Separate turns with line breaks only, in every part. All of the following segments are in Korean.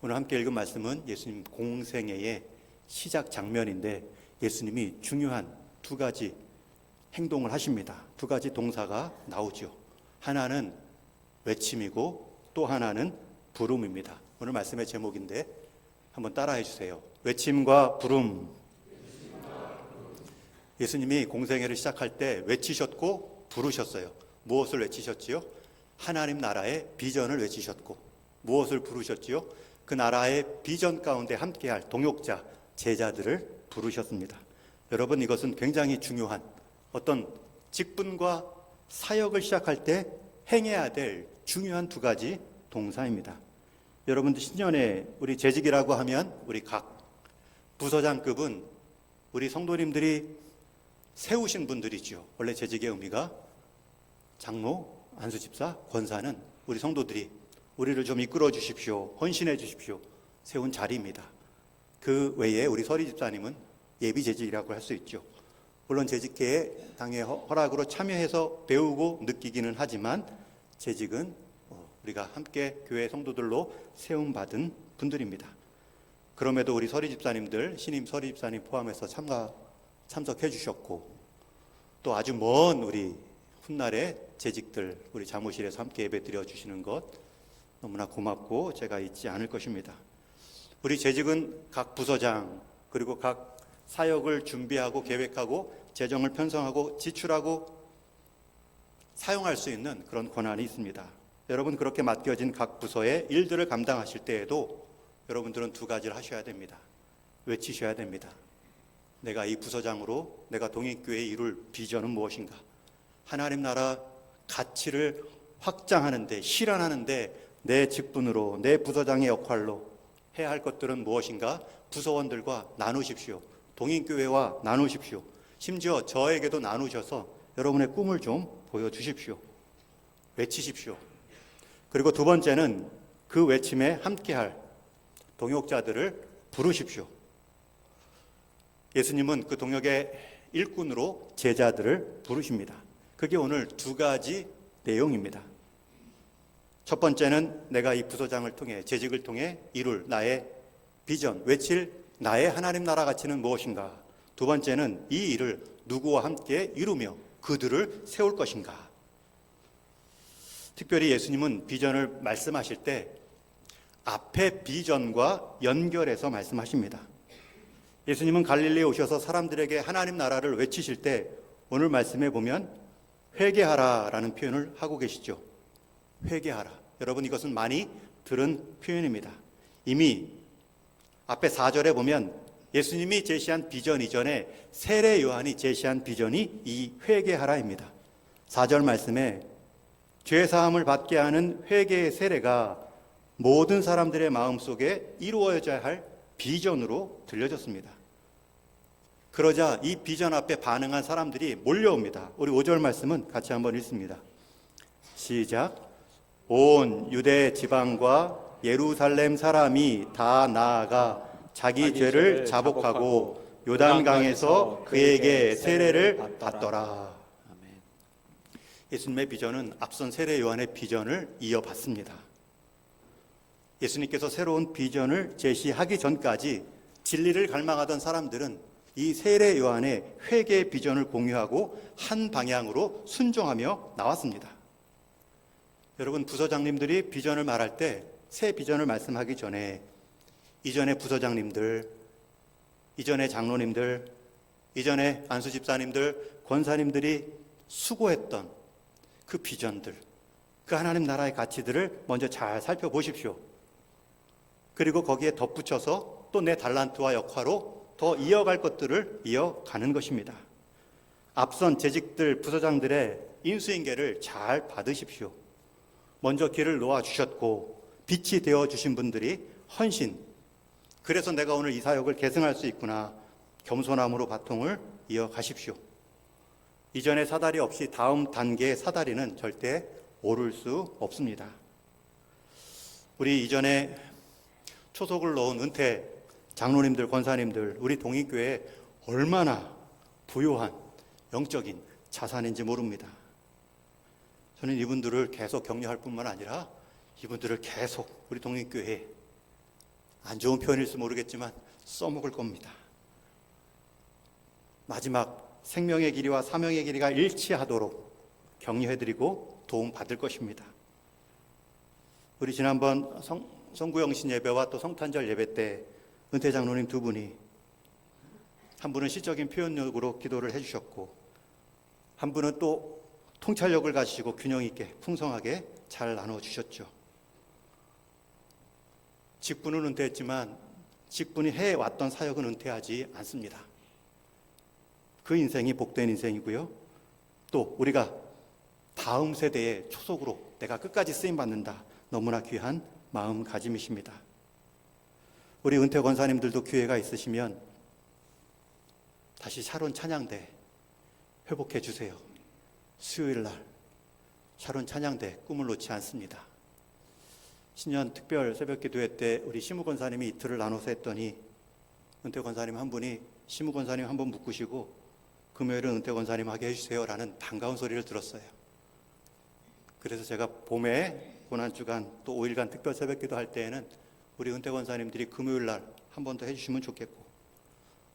오늘 함께 읽은 말씀은 예수님 공생애의 시작 장면인데 예수님이 중요한 두 가지 행동을 하십니다. 두 가지 동사가 나오죠. 하나는 외침이고 또 하나는 부름입니다. 오늘 말씀의 제목인데 한번 따라해 주세요. 외침과 부름. 예수님이 공생애를 시작할 때 외치셨고 부르셨어요. 무엇을 외치셨지요? 하나님 나라의 비전을 외치셨고 무엇을 부르셨지요? 그 나라의 비전 가운데 함께할 동역자, 제자들을 부르셨습니다. 여러분, 이것은 굉장히 중요한 어떤 직분과 사역을 시작할 때 행해야 될 중요한 두 가지 동사입니다. 여러분들 신년에 우리 재직이라고 하면 우리 각 부서장급은 우리 성도님들이 세우신 분들이죠. 원래 재직의 의미가 장로, 안수집사, 권사는 우리 성도들이 우리를 좀 이끌어 주십시오, 헌신해 주십시오 세운 자리입니다. 그 외에 우리 서리집사님은 예비재직이라고 할 수 있죠. 물론 재직회에 당의 허락으로 참여해서 배우고 느끼기는 하지만 재직은 우리가 함께 교회 성도들로 세움받은 분들입니다. 그럼에도 우리 서리집사님들, 신임 서리집사님 포함해서 참석해 주셨고 또 아주 먼 우리 훗날의 재직들 우리 사무실에서 함께 예배 드려 주시는 것 너무나 고맙고 제가 잊지 않을 것입니다. 우리 재직은 각 부서장 그리고 각 사역을 준비하고 계획하고 재정을 편성하고 지출하고 사용할 수 있는 그런 권한이 있습니다. 여러분, 그렇게 맡겨진 각 부서의 일들을 감당하실 때에도 여러분들은 두 가지를 하셔야 됩니다. 외치셔야 됩니다. 내가 이 부서장으로 내가 동익교회에 이룰 비전은 무엇인가? 하나님 나라 가치를 확장하는데, 실현하는데 내 직분으로, 내 부서장의 역할로 해야 할 것들은 무엇인가? 부서원들과 나누십시오. 동익교회와 나누십시오. 심지어 저에게도 나누셔서 여러분의 꿈을 좀 보여주십시오. 외치십시오. 그리고 두 번째는 그 외침에 함께할 동역자들을 부르십시오. 예수님은 그 동역의 일꾼으로 제자들을 부르십니다. 그게 오늘 두 가지 내용입니다. 첫 번째는 내가 이 부서장을 통해, 재직을 통해 이룰 나의 비전, 외칠 나의 하나님 나라 가치는 무엇인가? 두 번째는 이 일을 누구와 함께 이루며 그들을 세울 것인가? 특별히 예수님은 비전을 말씀하실 때 앞에 비전과 연결해서 말씀하십니다. 예수님은 갈릴리에 오셔서 사람들에게 하나님 나라를 외치실 때 오늘 말씀에 보면 회개하라라는 표현을 하고 계시죠. 회개하라. 여러분, 이것은 많이 들은 표현입니다. 이미 앞에 4절에 보면 예수님이 제시한 비전 이전에 세례 요한이 제시한 비전이 이 회개하라입니다. 4절 말씀에 죄사함을 받게 하는 회개의 세례가 모든 사람들의 마음속에 이루어져야 할 비전으로 들려졌습니다. 그러자 이 비전 앞에 반응한 사람들이 몰려옵니다. 우리 5절 말씀은 같이 한번 읽습니다. 시작. 온 유대 지방과 예루살렘 사람이 다 나아가 자기 죄를 자복하고 요단강에서 그에게 세례를 받더라. 아멘. 예수님의 비전은 앞선 세례 요한의 비전을 이어받습니다. 예수님께서 새로운 비전을 제시하기 전까지 진리를 갈망하던 사람들은 이 세례 요한의 회개의 비전을 공유하고 한 방향으로 순종하며 나왔습니다. 여러분, 부서장님들이 비전을 말할 때 새 비전을 말씀하기 전에 이전의 부서장님들, 이전의 장로님들, 이전의 안수집사님들, 권사님들이 수고했던 그 비전들, 그 하나님 나라의 가치들을 먼저 잘 살펴보십시오. 그리고 거기에 덧붙여서 또 내 달란트와 역할로 더 이어갈 것들을 이어가는 것입니다. 앞선 재직들, 부서장들의 인수인계를 잘 받으십시오. 먼저 길을 놓아주셨고 빛이 되어주신 분들이 헌신, 그래서 내가 오늘 이 사역을 계승할 수 있구나, 겸손함으로 바통을 이어가십시오. 이전의 사다리 없이 다음 단계의 사다리는 절대 오를 수 없습니다. 우리 이전에 초속을 넣은 은퇴 장로님들, 권사님들, 우리 동익교회에 얼마나 부요한 영적인 자산인지 모릅니다. 저는 이분들을 계속 격려할 뿐만 아니라 이분들을 계속 우리 동익교회에 안 좋은 표현일지 모르겠지만 써먹을 겁니다. 마지막 생명의 길이와 사명의 길이가 일치하도록 격려해드리고 도움받을 것입니다. 우리 지난번 성구영신 예배와 또 성탄절 예배 때 은퇴 장로님 두 분이 한 분은 시적인 표현력으로 기도를 해주셨고 한 분은 또 통찰력을 가지시고 균형 있게 풍성하게 잘 나눠주셨죠. 직분은 은퇴했지만 직분이 해왔던 사역은 은퇴하지 않습니다. 그 인생이 복된 인생이고요. 또 우리가 다음 세대의 초석으로 내가 끝까지 쓰임받는다. 너무나 귀한 마음가짐이십니다. 우리 은퇴 권사님들도 기회가 있으시면 다시 샤론 찬양대 회복해 주세요. 수요일 날 샤론 찬양대 꿈을 놓지 않습니다. 신년 특별 새벽 기도회 때 우리 시무 권사님이 이틀을 나눠서 했더니 은퇴 권사님 한 분이 시무 권사님 한 번 묶으시고 금요일은 은퇴 권사님 하게 해주세요 라는 반가운 소리를 들었어요. 그래서 제가 봄에 고난주간 또 5일간 특별 새벽 기도 할 때에는 우리 은퇴 권사님들이 금요일 날 한 번 더 해주시면 좋겠고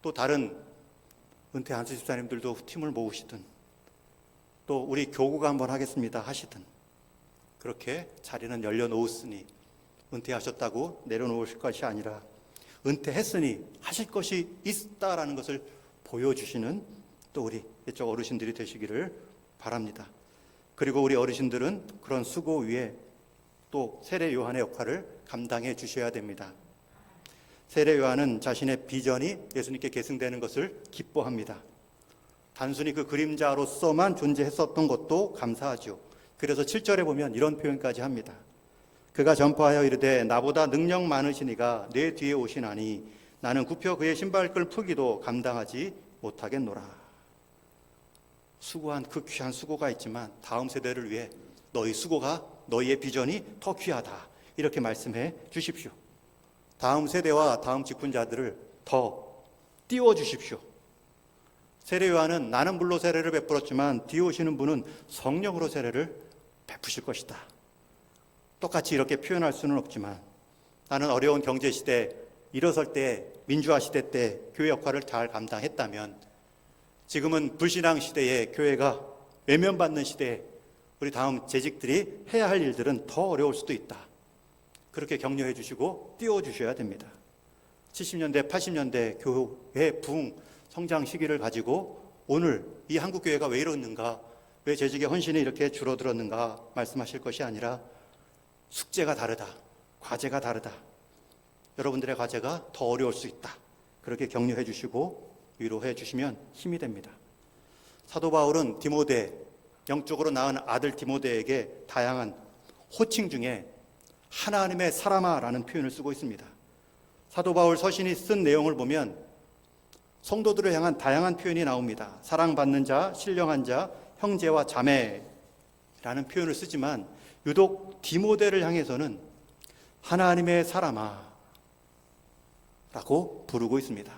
또 다른 은퇴 안수 집사님들도 팀을 모으시든 또 우리 교구가 한번 하겠습니다 하시든 그렇게 자리는 열려놓았으니 은퇴하셨다고 내려놓으실 것이 아니라 은퇴했으니 하실 것이 있다라는 것을 보여주시는 또 우리 이쪽 어르신들이 되시기를 바랍니다. 그리고 우리 어르신들은 그런 수고 위에 또 세례 요한의 역할을 감당해 주셔야 됩니다. 세례 요한은 자신의 비전이 예수님께 계승되는 것을 기뻐합니다. 단순히 그 그림자로서만 존재했었던 것도 감사하죠. 그래서 7절에 보면 이런 표현까지 합니다. 그가 전파하여 이르되 나보다 능력 많으신 이가 내 뒤에 오시나니 나는 굽혀 그의 신발끈 풀기도 감당하지 못하겠노라. 수고한 그 귀한 수고가 있지만 다음 세대를 위해 너희 수고가 너희의 비전이 더 귀하다. 이렇게 말씀해 주십시오. 다음 세대와 다음 직분자들을 더 띄워주십시오. 세례 요한은 나는 물로 세례를 베풀었지만 뒤에 오시는 분은 성령으로 세례를 베푸실 것이다. 똑같이 이렇게 표현할 수는 없지만 나는 어려운 경제시대, 일어설 때, 민주화 시대 때 교회 역할을 잘 감당했다면 지금은 불신앙 시대에 교회가 외면받는 시대에 우리 다음 재직들이 해야 할 일들은 더 어려울 수도 있다. 그렇게 격려해 주시고 띄워주셔야 됩니다. 70년대, 80년대 교회 부흥 성장 시기를 가지고 오늘 이 한국교회가 왜 이러는가, 왜 재직의 헌신이 이렇게 줄어들었는가 말씀하실 것이 아니라 숙제가 다르다, 과제가 다르다, 여러분들의 과제가 더 어려울 수 있다. 그렇게 격려해 주시고 위로해 주시면 힘이 됩니다. 사도 바울은 디모데, 영적으로 낳은 아들 디모데에게 다양한 호칭 중에 하나님의 사람아라는 표현을 쓰고 있습니다. 사도 바울 서신이 쓴 내용을 보면 성도들을 향한 다양한 표현이 나옵니다. 사랑받는 자, 신령한 자, 형제와 자매라는 표현을 쓰지만 유독 디모데를 향해서는 하나님의 사람아 라고 부르고 있습니다.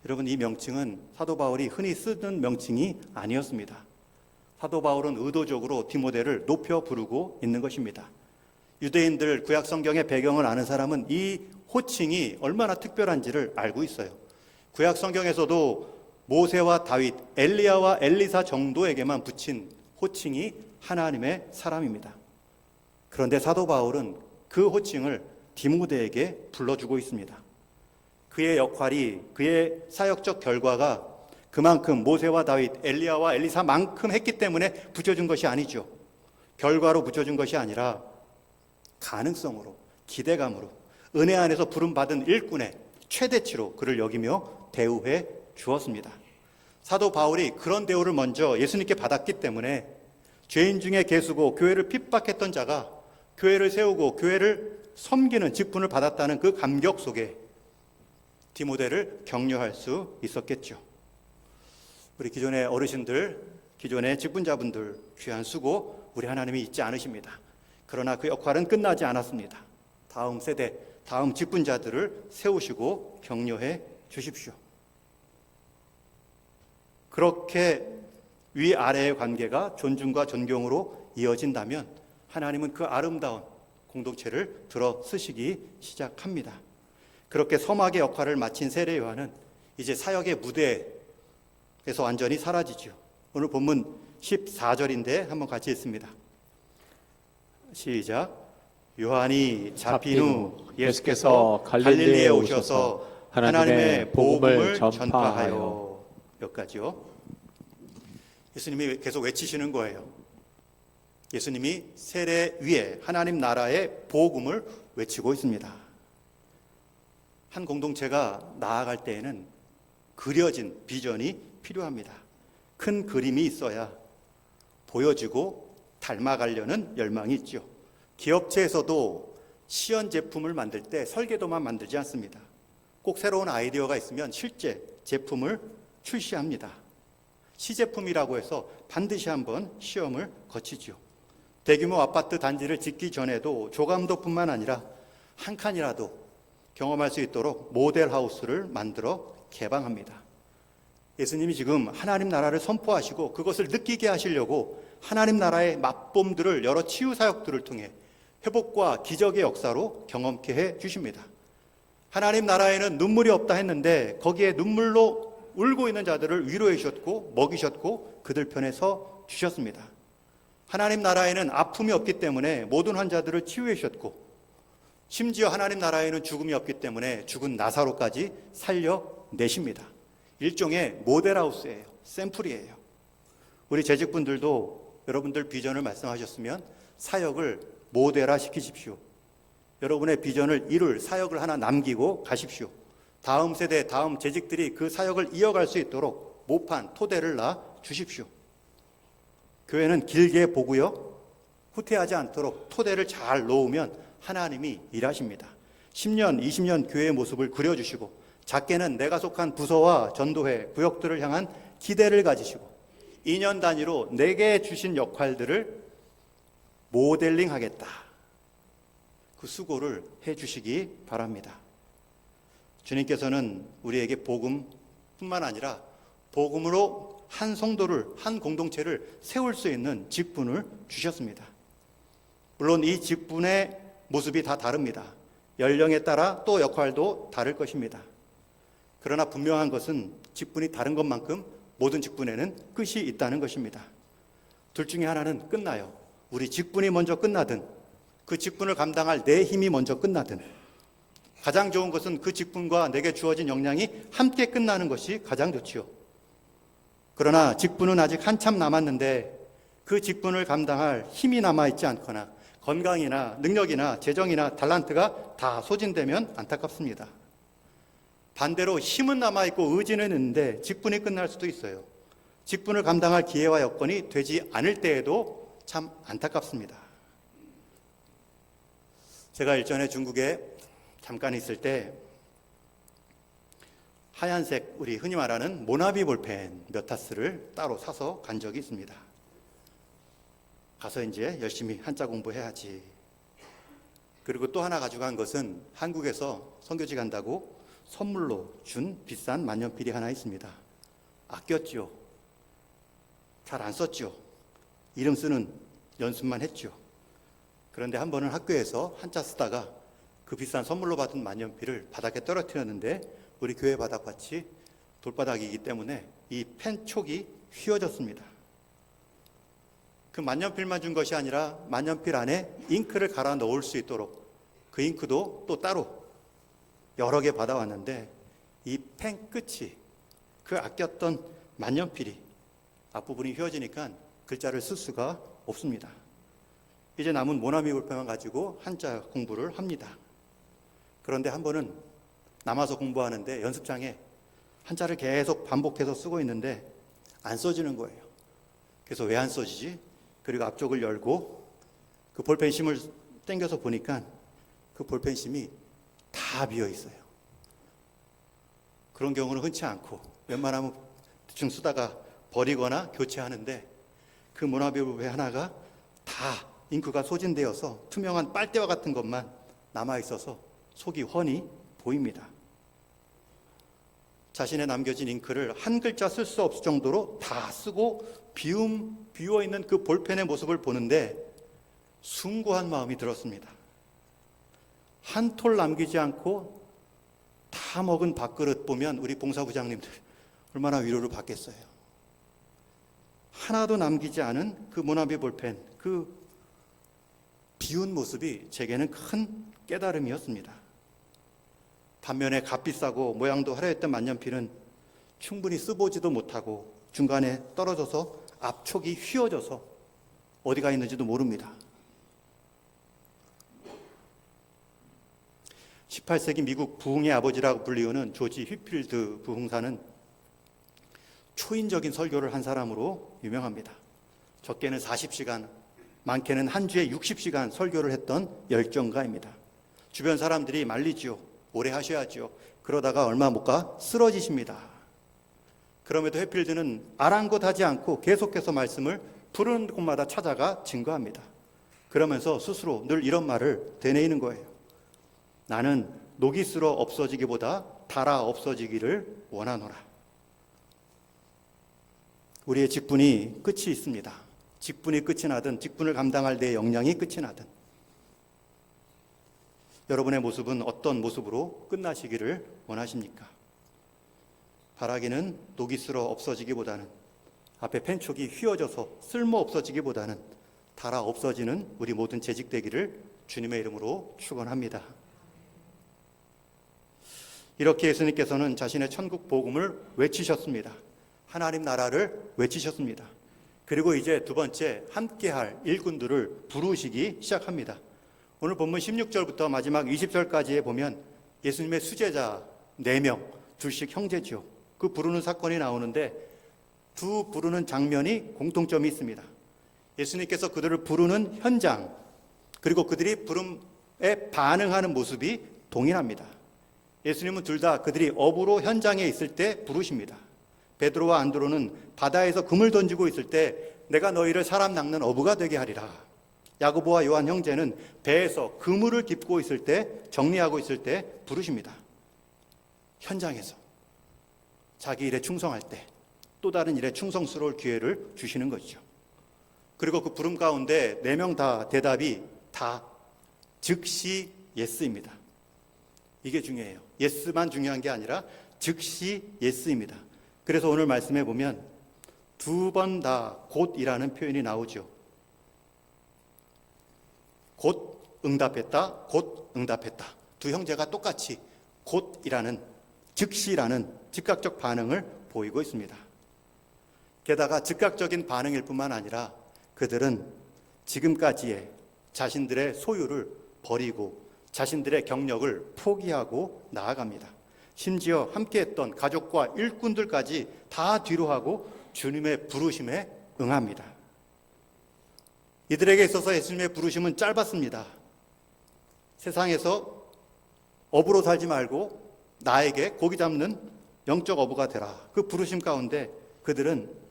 여러분, 이 명칭은 사도 바울이 흔히 쓰는 명칭이 아니었습니다. 사도 바울은 의도적으로 디모데를 높여 부르고 있는 것입니다. 유대인들 구약 성경의 배경을 아는 사람은 이 호칭이 얼마나 특별한지를 알고 있어요. 구약 성경에서도 모세와 다윗, 엘리야와 엘리사 정도에게만 붙인 호칭이 하나님의 사람입니다. 그런데 사도 바울은 그 호칭을 디모데에게 불러주고 있습니다. 그의 역할이, 그의 사역적 결과가 그만큼 모세와 다윗, 엘리야와 엘리사만큼 했기 때문에 붙여준 것이 아니죠. 결과로 붙여준 것이 아니라 가능성으로, 기대감으로, 은혜 안에서 부름받은 일꾼의 최대치로 그를 여기며 대우해 주었습니다. 사도 바울이 그런 대우를 먼저 예수님께 받았기 때문에 죄인 중에 계수고 교회를 핍박했던 자가 교회를 세우고 교회를 섬기는 직분을 받았다는 그 감격 속에 디모데를 격려할 수 있었겠죠. 우리 기존의 어르신들, 기존의 직분자분들 귀한 수고 우리 하나님이 잊지 않으십니다. 그러나 그 역할은 끝나지 않았습니다. 다음 세대, 다음 직분자들을 세우시고 격려해 주십시오. 그렇게 위아래의 관계가 존중과 존경으로 이어진다면 하나님은 그 아름다운 공동체를 들어 쓰시기 시작합니다. 그렇게 서막의 역할을 마친 세례 요한은 이제 사역의 무대에서 완전히 사라지죠. 오늘 본문 14절인데 한번 같이 읽습니다. 시작. 요한이 잡힌 후 예수께서 갈릴리에 오셔서 하나님의 복음을 전파하여. 여기까지요. 예수님이 계속 외치시는 거예요. 예수님이 세례 위에 하나님 나라의 복음을 외치고 있습니다. 한 공동체가 나아갈 때에는 그려진 비전이 필요합니다. 큰 그림이 있어야 보여지고 닮아가려는 열망이 있죠. 기업체에서도 시연 제품을 만들 때 설계도만 만들지 않습니다. 꼭 새로운 아이디어가 있으면 실제 제품을 출시합니다. 시제품이라고 해서 반드시 한번 시험을 거치죠. 대규모 아파트 단지를 짓기 전에도 조감도뿐만 아니라 한 칸이라도 경험할 수 있도록 모델하우스를 만들어 개방합니다. 예수님이 지금 하나님 나라를 선포하시고 그것을 느끼게 하시려고 하나님 나라의 맛봄들을 여러 치유 사역들을 통해 회복과 기적의 역사로 경험케 해 주십니다. 하나님 나라에는 눈물이 없다 했는데 거기에 눈물로 울고 있는 자들을 위로해 주셨고 먹이셨고 그들 편에 서 주셨습니다. 하나님 나라에는 아픔이 없기 때문에 모든 환자들을 치유해 주셨고 심지어 하나님 나라에는 죽음이 없기 때문에 죽은 나사로까지 살려내십니다. 일종의 모델하우스예요. 샘플이에요. 우리 재직분들도 여러분들 비전을 말씀하셨으면 사역을 모델화 시키십시오. 여러분의 비전을 이룰 사역을 하나 남기고 가십시오. 다음 세대, 다음 재직들이 그 사역을 이어갈 수 있도록 모판, 토대를 놔 주십시오. 교회는 길게 보고요. 후퇴하지 않도록 토대를 잘 놓으면 하나님이 일하십니다. 10년, 20년 교회의 모습을 그려주시고 작게는 내가 속한 부서와 전도회, 구역들을 향한 기대를 가지시고 2년 단위로 내게 주신 역할들을 모델링하겠다. 그 수고를 해주시기 바랍니다. 주님께서는 우리에게 복음뿐만 아니라 복음으로 한 성도를, 한 공동체를 세울 수 있는 직분을 주셨습니다. 물론 이 직분의 모습이 다 다릅니다. 연령에 따라 또 역할도 다를 것입니다. 그러나 분명한 것은 직분이 다른 것만큼 모든 직분에는 끝이 있다는 것입니다. 둘 중에 하나는 끝나요. 우리 직분이 먼저 끝나든 그 직분을 감당할 내 힘이 먼저 끝나든 가장 좋은 것은 그 직분과 내게 주어진 역량이 함께 끝나는 것이 가장 좋지요. 그러나 직분은 아직 한참 남았는데 그 직분을 감당할 힘이 남아있지 않거나 건강이나 능력이나 재정이나 달란트가 다 소진되면 안타깝습니다. 반대로 힘은 남아있고 의지는 있는데 직분이 끝날 수도 있어요. 직분을 감당할 기회와 여건이 되지 않을 때에도 참 안타깝습니다. 제가 일전에 중국에 잠깐 있을 때 하얀색 우리 흔히 말하는 모나비 볼펜 몇 타스를 따로 사서 간 적이 있습니다. 가서 이제 열심히 한자 공부해야지. 그리고 또 하나 가져간 것은 한국에서 선교지 간다고 선물로 준 비싼 만년필이 하나 있습니다. 아꼈죠. 잘 안 썼죠. 이름 쓰는 연습만 했죠. 그런데 한 번은 학교에서 한자 쓰다가 그 비싼 선물로 받은 만년필을 바닥에 떨어뜨렸는데 우리 교회 바닥밭이 돌바닥이기 때문에 이 펜 촉이 휘어졌습니다. 그 만년필만 준 것이 아니라 만년필 안에 잉크를 갈아 넣을 수 있도록 그 잉크도 또 따로 여러 개 받아왔는데 이 펜 끝이 그 아꼈던 만년필이 앞부분이 휘어지니까 글자를 쓸 수가 없습니다. 이제 남은 모나미 볼펜만 가지고 한자 공부를 합니다. 그런데 한 번은 남아서 공부하는데 연습장에 한자를 계속 반복해서 쓰고 있는데 안 써지는 거예요. 그래서 왜 안 써지지? 그리고 앞쪽을 열고 그 볼펜심을 당겨서 보니까 그 볼펜심이 다 비어 있어요. 그런 경우는 흔치 않고 웬만하면 대충 쓰다가 버리거나 교체하는데 그 모나비 볼펜 하나가 다 잉크가 소진되어서 투명한 빨대와 같은 것만 남아있어서 속이 훤히 보입니다. 자신의 남겨진 잉크를 한 글자 쓸 수 없을 정도로 다 쓰고 비어있는 그 볼펜의 모습을 보는데 숭고한 마음이 들었습니다. 한 톨 남기지 않고 다 먹은 밥그릇 보면 우리 봉사부장님들 얼마나 위로를 받겠어요. 하나도 남기지 않은 그 모나미 볼펜, 그 비운 모습이 제게는 큰 깨달음이었습니다. 반면에 값비싸고 모양도 화려했던 만년필은 충분히 써보지도 못하고 중간에 떨어져서 앞촉이 휘어져서 어디가 있는지도 모릅니다. 18세기 미국 부흥의 아버지라고 불리우는 조지 휘필드 부흥사는 초인적인 설교를 한 사람으로 유명합니다. 적게는 40시간, 많게는 한 주에 60시간 설교를 했던 열정가입니다. 주변 사람들이 말리지요. 오래 하셔야지요. 그러다가 얼마 못 가 쓰러지십니다. 그럼에도 휘필드는 아랑곳하지 않고 계속해서 말씀을 부르는 곳마다 찾아가 증거합니다. 그러면서 스스로 늘 이런 말을 되뇌이는 거예요. 나는 녹이 쓸어 없어지기보다 닳아 없어지기를 원하노라. 우리의 직분이 끝이 있습니다. 직분이 끝이 나든 직분을 감당할 내 역량이 끝이 나든 여러분의 모습은 어떤 모습으로 끝나시기를 원하십니까? 바라기는 녹이 쓸어 없어지기보다는 앞에 펜촉이 휘어져서 쓸모 없어지기보다는 닳아 없어지는 우리 모든 재직되기를 주님의 이름으로 축원합니다. 이렇게 예수님께서는 자신의 천국 복음을 외치셨습니다. 하나님 나라를 외치셨습니다. 그리고 이제 두 번째 함께할 일꾼들을 부르시기 시작합니다. 오늘 본문 16절부터 마지막 20절까지에 보면 예수님의 수제자 4명, 둘씩 형제죠. 그 부르는 사건이 나오는데 두 부르는 장면이 공통점이 있습니다. 예수님께서 그들을 부르는 현장, 그리고 그들이 부름에 반응하는 모습이 동일합니다. 예수님은 둘 다 그들이 어부로 현장에 있을 때 부르십니다. 베드로와 안드로는 바다에서 금을 던지고 있을 때 내가 너희를 사람 낚는 어부가 되게 하리라. 야고보와 요한 형제는 배에서 그물을 깁고 있을 때, 정리하고 있을 때 부르십니다. 현장에서 자기 일에 충성할 때 또 다른 일에 충성스러울 기회를 주시는 것이죠. 그리고 그 부름 가운데 4명 다 대답이 다 즉시 예스입니다. 이게 중요해요. 예스만 중요한 게 아니라 즉시 예스입니다. 그래서 오늘 말씀해 보면 2번 다 곧이라는 표현이 나오죠. 곧 응답했다, 곧 응답했다. 두 형제가 똑같이 곧이라는, 즉시라는 즉각적 반응을 보이고 있습니다. 게다가 즉각적인 반응일 뿐만 아니라 그들은 지금까지의 자신들의 소유를 버리고 자신들의 경력을 포기하고 나아갑니다. 심지어 함께했던 가족과 일꾼들까지 다 뒤로 하고 주님의 부르심에 응합니다. 이들에게 있어서 예수님의 부르심은 짧았습니다. 세상에서 어부로 살지 말고 나에게 고기 잡는 영적 어부가 되라. 그 부르심 가운데 그들은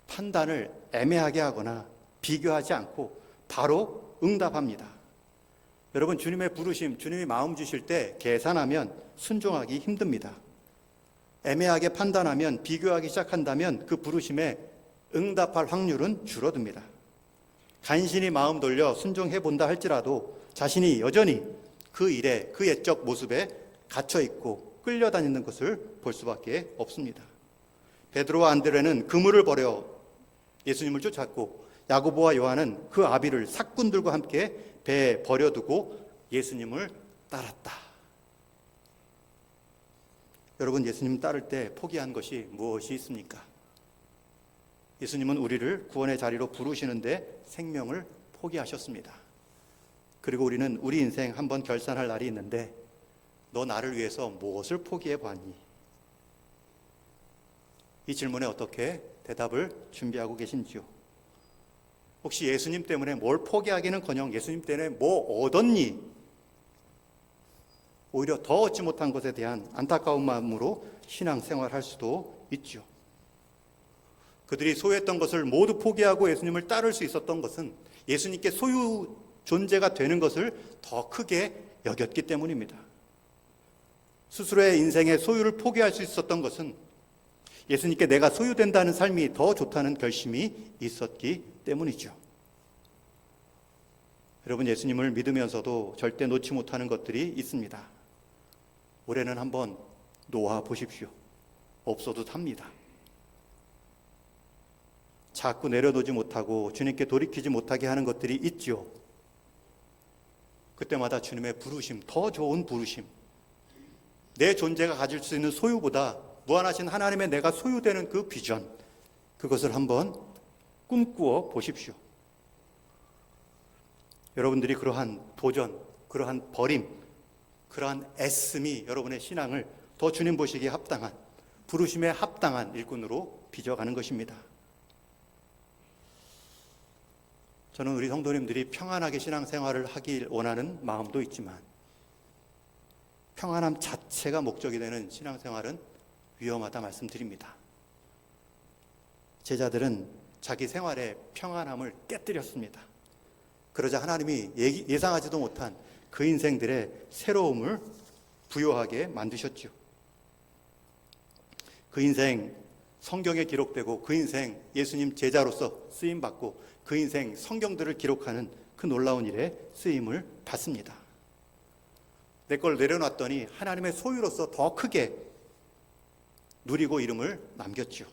판단을 애매하게 하거나 비교하지 않고 바로 응답합니다. 여러분, 주님의 부르심, 주님이 마음 주실 때 계산하면 순종하기 힘듭니다. 애매하게 판단하면, 비교하기 시작한다면 그 부르심에 응답할 확률은 줄어듭니다. 간신히 마음 돌려 순종해 본다 할지라도 자신이 여전히 그 일에, 그 옛적 모습에 갇혀 있고 끌려다니는 것을 볼 수밖에 없습니다. 베드로와 안드레는 그물을 버려 예수님을 쫓았고 야고보와 요한은 그 아비를 사꾼들과 함께 배에 버려두고 예수님을 따랐다. 여러분, 예수님 따를 때 포기한 것이 무엇이 있습니까? 예수님은 우리를 구원의 자리로 부르시는데 생명을 포기하셨습니다. 그리고 우리는 우리 인생 한번 결산할 날이 있는데 너 나를 위해서 무엇을 포기해 보았니? 이 질문에 어떻게 대답을 준비하고 계신지요? 혹시 예수님 때문에 뭘 포기하기는커녕 예수님 때문에 뭐 얻었니? 오히려 더 얻지 못한 것에 대한 안타까운 마음으로 신앙생활할 수도 있죠. 그들이 소유했던 것을 모두 포기하고 예수님을 따를 수 있었던 것은 예수님께 소유 존재가 되는 것을 더 크게 여겼기 때문입니다. 스스로의 인생의 소유를 포기할 수 있었던 것은 예수님께 내가 소유된다는 삶이 더 좋다는 결심이 있었기 때문이죠. 여러분, 예수님을 믿으면서도 절대 놓지 못하는 것들이 있습니다. 올해는 한번 놓아 보십시오. 없어도 삽니다. 자꾸 내려놓지 못하고 주님께 돌이키지 못하게 하는 것들이 있죠. 그때마다 주님의 부르심, 더 좋은 부르심, 내 존재가 가질 수 있는 소유보다 무한하신 하나님의 내가 소유되는 그 비전, 그것을 한번 꿈꾸어 보십시오. 여러분들이 그러한 도전, 그러한 버림, 그러한 애씀이 여러분의 신앙을 더 주님 보시기에 합당한, 부르심에 합당한 일꾼으로 빚어가는 것입니다. 저는 우리 성도님들이 평안하게 신앙생활을 하길 원하는 마음도 있지만 평안함 자체가 목적이 되는 신앙생활은 위험하다 말씀드립니다. 제자들은 자기 생활의 평안함을 깨뜨렸습니다. 그러자 하나님이 예상하지도 못한 그 인생들의 새로움을 부여하게 만드셨죠. 그 인생 성경에 기록되고 그 인생 예수님 제자로서 쓰임받고 그 인생 성경들을 기록하는 그 놀라운 일에 쓰임을 받습니다. 내 걸 내려놨더니 하나님의 소유로서 더 크게 누리고 이름을 남겼죠.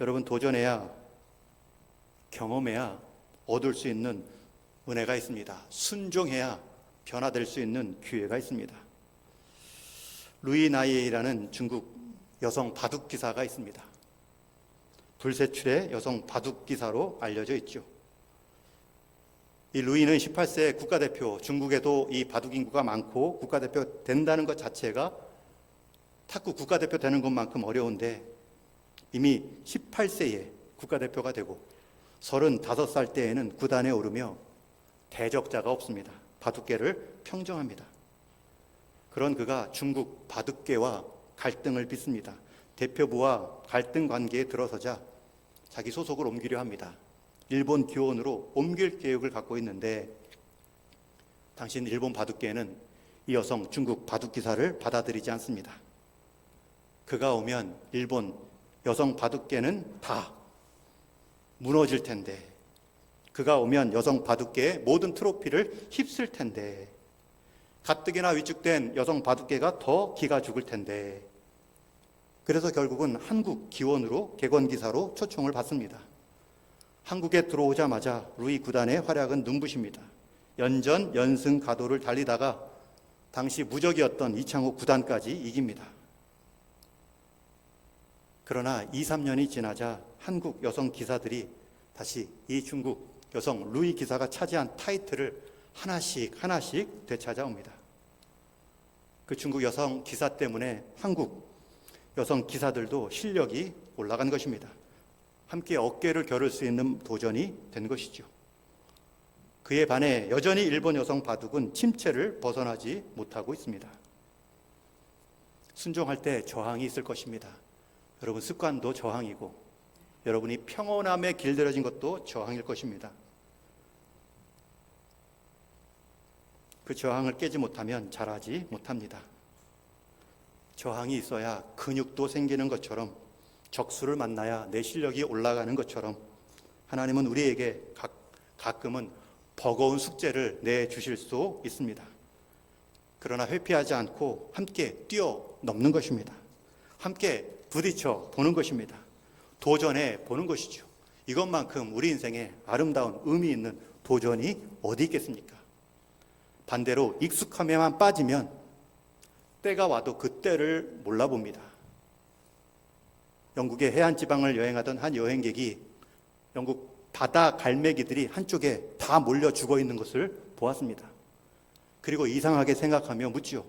여러분, 도전해야, 경험해야 얻을 수 있는 은혜가 있습니다. 순종해야 변화될 수 있는 기회가 있습니다. 루이 나이에이라는 중국 여성 바둑 기사가 있습니다. 불세출의 여성 바둑 기사로 알려져 있죠. 이 루이는 18세 국가대표, 중국에도 이 바둑 인구가 많고 국가대표 된다는 것 자체가 탁구 국가대표 되는 것만큼 어려운데 이미 18세에 국가대표가 되고 35살 때에는 구단에 오르며 대적자가 없습니다. 바둑계를 평정합니다. 그런 그가 중국 바둑계와 갈등을 빚습니다. 대표부와 갈등 관계에 들어서자 자기 소속을 옮기려 합니다. 일본 기원으로 옮길 계획을 갖고 있는데 당시 일본 바둑계는 이 여성 중국 바둑 기사를 받아들이지 않습니다. 그가 오면 일본 여성 바둑계는 다 무너질 텐데, 그가 오면 여성 바둑계의 모든 트로피를 휩쓸 텐데, 가뜩이나 위축된 여성 바둑계가 더 기가 죽을 텐데, 그래서 결국은 한국 기원으로 객원기사로 초청을 받습니다. 한국에 들어오자마자 루이 구단의 활약은 눈부십니다. 연전, 연승, 가도를 달리다가 당시 무적이었던 이창호 구단까지 이깁니다. 그러나 2, 3년이 지나자 한국 여성 기사들이 다시 이 중국 여성 루이 기사가 차지한 타이틀을 하나씩 되찾아옵니다. 그 중국 여성 기사 때문에 한국 여성 기사들도 실력이 올라간 것입니다. 함께 어깨를 겨룰 수 있는 도전이 된 것이죠. 그에 반해 여전히 일본 여성 바둑은 침체를 벗어나지 못하고 있습니다. 순종할 때 저항이 있을 것입니다. 여러분, 습관도 저항이고 여러분이 평온함에 길들여진 것도 저항일 것입니다. 그 저항을 깨지 못하면 잘하지 못합니다. 저항이 있어야 근육도 생기는 것처럼, 적수를 만나야 내 실력이 올라가는 것처럼 하나님은 우리에게 가끔은 버거운 숙제를 내주실 수 있습니다. 그러나 회피하지 않고 함께 뛰어넘는 것입니다. 함께 부딪혀 보는 것입니다. 도전해 보는 것이죠. 이것만큼 우리 인생에 아름다운 의미 있는 도전이 어디 있겠습니까? 반대로 익숙함에만 빠지면 때가 와도 그 때를 몰라봅니다. 영국의 해안 지방을 여행하던 한 여행객이 영국 바다 갈매기들이 한쪽에 다 몰려 죽어 있는 것을 보았습니다. 그리고 이상하게 생각하며 묻지요.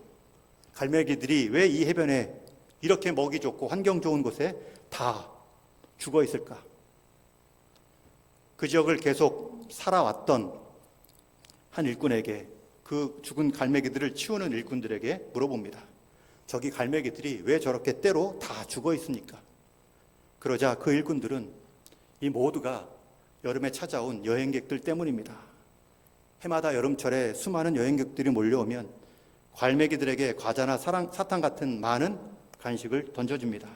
갈매기들이 왜 이 해변에 이렇게 먹이 좋고 환경 좋은 곳에 다 죽어 있을까? 그 지역을 계속 살아왔던 한 일꾼에게, 그 죽은 갈매기들을 치우는 일꾼들에게 물어봅니다. 저기 갈매기들이 왜 저렇게 때로 다 죽어 있습니까? 그러자 그 일꾼들은 이 모두가 여름에 찾아온 여행객들 때문입니다. 해마다 여름철에 수많은 여행객들이 몰려오면 갈매기들에게 과자나 사탕 같은 많은 간식을 던져줍니다.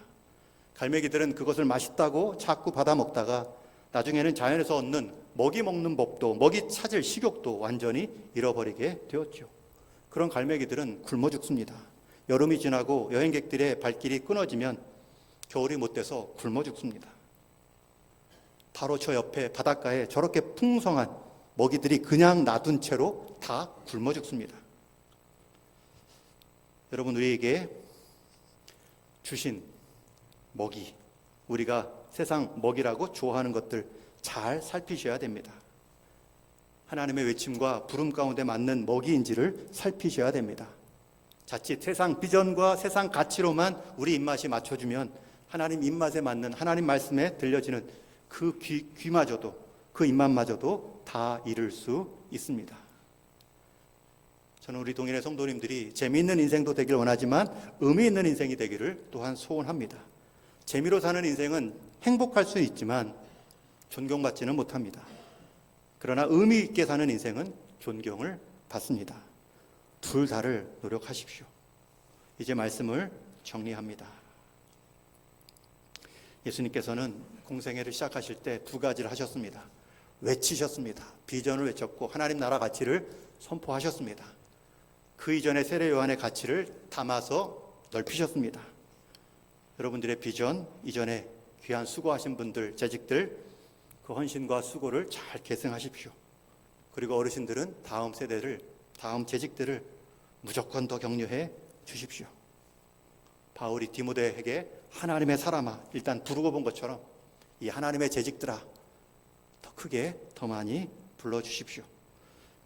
갈매기들은 그것을 맛있다고 자꾸 받아 먹다가 나중에는 자연에서 얻는 먹이 먹는 법도, 먹이 찾을 식욕도 완전히 잃어버리게 되었죠. 그런 갈매기들은 굶어 죽습니다. 여름이 지나고 여행객들의 발길이 끊어지면 겨울이 못 돼서 굶어 죽습니다. 바로 저 옆에 바닷가에 저렇게 풍성한 먹이들이 그냥 놔둔 채로 다 굶어 죽습니다. 여러분, 우리에게 주신 먹이, 우리가 세상 먹이라고 좋아하는 것들 잘 살피셔야 됩니다. 하나님의 외침과 부름 가운데 맞는 먹이인지를 살피셔야 됩니다. 자칫 세상 비전과 세상 가치로만 우리 입맛이 맞춰주면 하나님 입맛에 맞는 하나님 말씀에 들려지는 그 귀마저도, 그 입맛마저도 다 잃을 수 있습니다. 저는 우리 동일의 성도님들이 재미있는 인생도 되길 원하지만 의미 있는 인생이 되기를 또한 소원합니다. 재미로 사는 인생은 행복할 수 있지만 존경받지는 못합니다. 그러나 의미 있게 사는 인생은 존경을 받습니다. 둘 다를 노력하십시오. 이제 말씀을 정리합니다. 예수님께서는 공생애를 시작하실 때 두 가지를 하셨습니다. 외치셨습니다. 비전을 외쳤고 하나님 나라 가치를 선포하셨습니다. 그 이전에 세례 요한의 가치를 담아서 넓히셨습니다. 여러분들의 비전 이전에 귀한 수고하신 분들, 재직들, 그 헌신과 수고를 잘 계승하십시오. 그리고 어르신들은 다음 세대를, 다음 재직들을 무조건 더 격려해 주십시오. 바울이 디모데에게 하나님의 사람아 일단 부르고 본 것처럼 이 하나님의 재직들아 더 크게 더 많이 불러주십시오.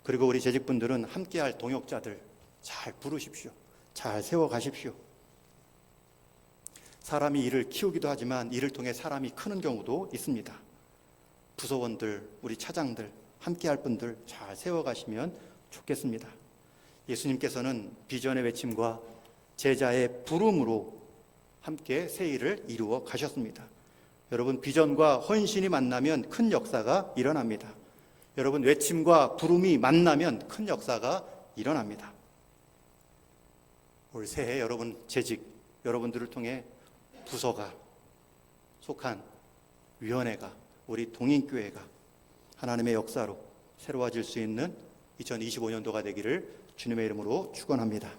그리고 우리 재직분들은 함께할 동역자들 잘 부르십시오. 잘 세워가십시오. 사람이 일을 키우기도 하지만 일을 통해 사람이 크는 경우도 있습니다. 부서원들, 우리 차장들, 함께할 분들 잘 세워가시면 좋겠습니다. 예수님께서는 비전의 외침과 제자의 부름으로 함께 새 일을 이루어 가셨습니다. 여러분, 비전과 헌신이 만나면 큰 역사가 일어납니다. 여러분, 외침과 부름이 만나면 큰 역사가 일어납니다. 올 새해 여러분 재직, 여러분들을 통해 부서가 속한 위원회가, 우리 동인교회가 하나님의 역사로 새로워질 수 있는 2025년도가 되기를 주님의 이름으로 축원합니다.